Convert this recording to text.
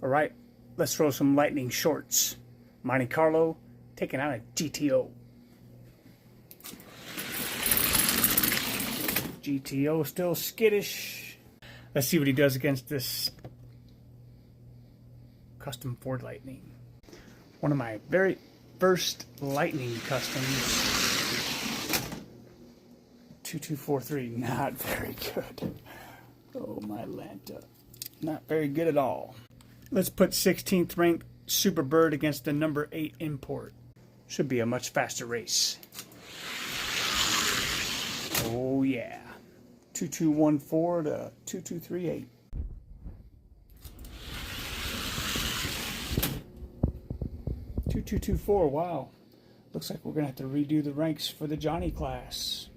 All right, let's throw some lightning shorts. Monte Carlo taking out a GTO. GTO still skittish. Let's see what he does against this custom Ford Lightning. One of my very first Lightning customs. 2243, not very good. Oh my Lanta, not very good at all. Let's put 16th ranked Superbird against the number 8 import. Should be a much faster race. Oh yeah. 2214 to 2238. Two 2224, wow. Looks like we're gonna have to redo the ranks for the Johnny class.